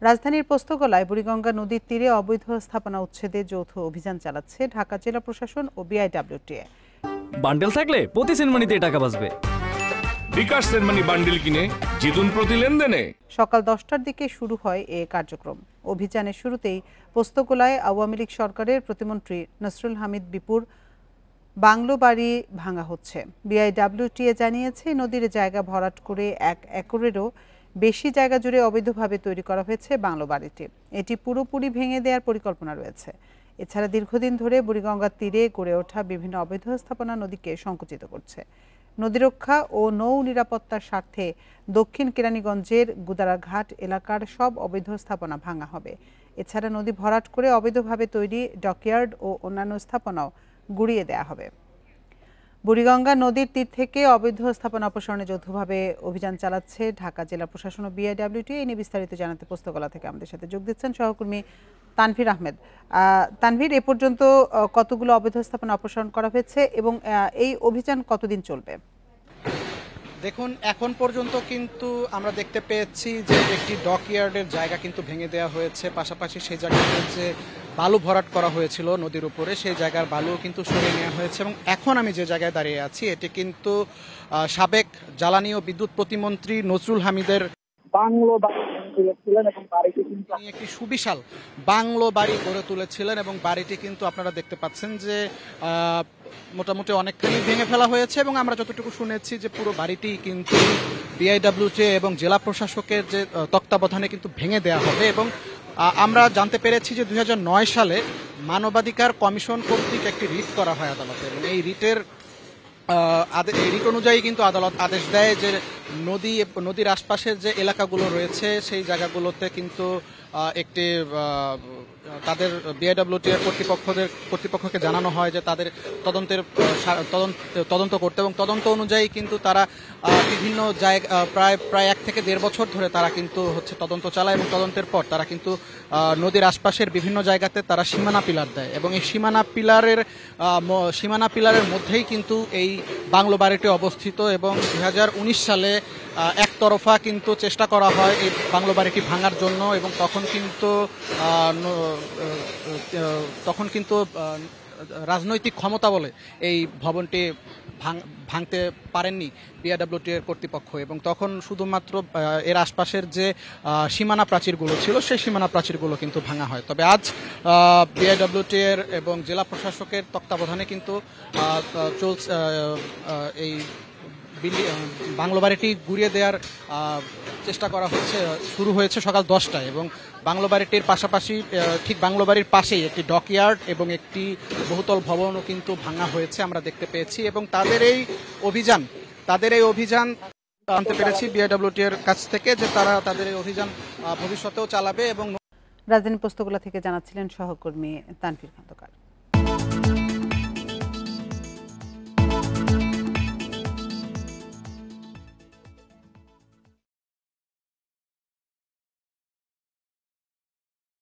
রাজধানীর পোস্তগোলায় বুড়িগঙ্গা নদীর তীরে অবৈধ স্থাপনা উচ্ছেদে যৌথ অভিযান চালাচ্ছে ঢাকা জেলা প্রশাসন ও বিআইডব্লিউটিএ। বান্ডেল থাকলে প্রতি সেনমানিতে টাকা বাঁচবে। বিকাশ সেনমানি বান্ডেল কিনে জিতুন প্রতি লেনদেনে। সকাল 10টার দিকে শুরু হয় এ কার্যক্রম। অভিযানের শুরুতেই পোস্তগোলায় আওয়ামী লীগ সরকারের প্রতিমন্ত্রী নসরুল হামিদ বিপুর বাংলো বাড়ি ভাঙা হচ্ছে। বিআইডব্লিউটিএ জানিয়েছে, নদীর জায়গা ভরাট করে 1 একরেরও বেশি জায়গা জুড়ে অবৈধভাবে তৈরি করা হয়েছে বাংলো বাড়িটি। এটি পুরোপুরি ভেঙে দেওয়ার পরিকল্পনা রয়েছে। এছাড়া দীর্ঘদিন ধরে বুড়িগঙ্গার তীরে গড়ে ওঠা বিভিন্ন অবৈধ স্থাপনা নদীকে সংকুচিত করছে। নদী রক্ষা ও নৌ নিরাপত্তার স্বার্থে দক্ষিণ কেরানীগঞ্জের গুদারাঘাট এলাকার সব অবৈধ স্থাপনা ভাঙা হবে। এছাড়া নদী ভরাট করে অবৈধভাবে তৈরি ডকইয়ার্ড ও অন্যান্য স্থাপনাও গুড়িয়ে দেওয়া হবে। বুড়িগঙ্গা নদীর তীর থেকে অবৈধ স্থাপনা অপসারণে যৌথভাবে অভিযান চালাচ্ছে ঢাকা জেলা প্রশাসন ও বিআইডব্লিউটিএ। এই নিয়ে বিস্তারিত জানাতে পোস্তগোলা থেকে আমাদের সাথে যোগ দিচ্ছেন সহকর্মী তানভীর আহমেদ। তানভীর, এ পর্যন্ত কতগুলো অবৈধ স্থাপনা অপসারণ করা হয়েছে এবং এই অভিযান কতদিন চলবে? দেখুন, এখন পর্যন্ত কিন্তু আমরা দেখতে পেয়েছি যে একটি ডকইয়ার্ডের জায়গা কিন্তু ভেঙে দেওয়া হয়েছে। পাশাপাশি সেই জায়গাতে যে বালু ভরাট করা হয়েছিল নদীর উপরে, সেই জায়গার বালু কিন্তু সরিয়ে নেওয়া হয়েছে। এবং এখন আমি যে জায়গায় দাঁড়িয়ে আছি, এটি কিন্তু সাবেক জ্বালানি ও বিদ্যুৎ প্রতিমন্ত্রী নজরুল হামিদের বাংলো বাড়ি তুলেছিলেন এবং বাড়িটি কিন্তু একটি সুবিশাল বাংলো বাড়ি গড়ে তুলেছিলেন। এবং বাড়িটি কিন্তু আপনারা দেখতে পাচ্ছেন যে মোটামুটি অনেকখানি ভেঙে ফেলা হয়েছে। এবং আমরা যতটুকু শুনেছি যে পুরো বাড়িটি কিন্তু বিআইডব্লিউটিএ এবং জেলা প্রশাসকের যে তত্ত্বাবধানে কিন্তু ভেঙে দেওয়া হবে। এবং আমরা জানতে পেরেছি যে 2009 সালে মানবাধিকার কমিশন কর্তৃক একটি রিট করা হয় আদালতে। এবং এই রিট অনুযায়ী কিন্তু আদালত আদেশ দেয় যে নদীর আশপাশের যে এলাকাগুলো রয়েছে সেই জায়গাগুলোতে কিন্তু একটি তাদের বিআইডব্লিউটিএ কর্তৃপক্ষকে জানানো হয় যে তাদের তদন্ত করতে। এবং তদন্ত অনুযায়ী কিন্তু তারা বিভিন্ন জায়গা প্রায় 1 থেকে 1.5 বছর ধরে তারা কিন্তু তদন্ত চালায়। এবং তদন্তের পর তারা কিন্তু নদীর আশপাশের বিভিন্ন জায়গাতে তারা সীমানা পিলার দেয়। এবং এই সীমানা পিলারের মধ্যেই কিন্তু এই বাংলো বাড়িটি অবস্থিত। এবং 2019 সালে একতরফা কিন্তু চেষ্টা করা হয় এই বাংলো বাড়িটি ভাঙার জন্য। এবং তখন কিন্তু রাজনৈতিক ক্ষমতা বলে এই ভবনটি ভাঙতে পারেননি বিআইডব্লিউটিএ এর কর্তৃপক্ষ। এবং তখন শুধুমাত্র এর আশপাশের যে সীমানা প্রাচীরগুলো ছিল সেই সীমানা প্রাচীরগুলো কিন্তু ভাঙা হয়। তবে আজ বিআইডব্লিউটিএ এর এবং জেলা প্রশাসকের তত্ত্বাবধানে কিন্তু এই বাংলো বাড়িটি গুড়িয়ে দেওয়ার চেষ্টা করা শুরু হয়েছে সকাল 10টায়। এবং বাংলো বাড়িটির পাশাপাশি ঠিক বাংলো বাড়ির পাশেই একটি ডকইয়ার্ড এবং একটি বহুতল ভবনও কিন্তু ভাঙা হয়েছে আমরা দেখতে পেয়েছি। এবং তাদের এই অভিযান জানতে পেরেছি বিআইডব্লিউটিএ এর কাছ থেকে যে তারা তাদের এই অভিযান ভবিষ্যতেও চালাবে। এবং রাজধানী পোস্তগোলা থেকে জানাচ্ছিলেন সহকর্মী তানভীর খন্দকার।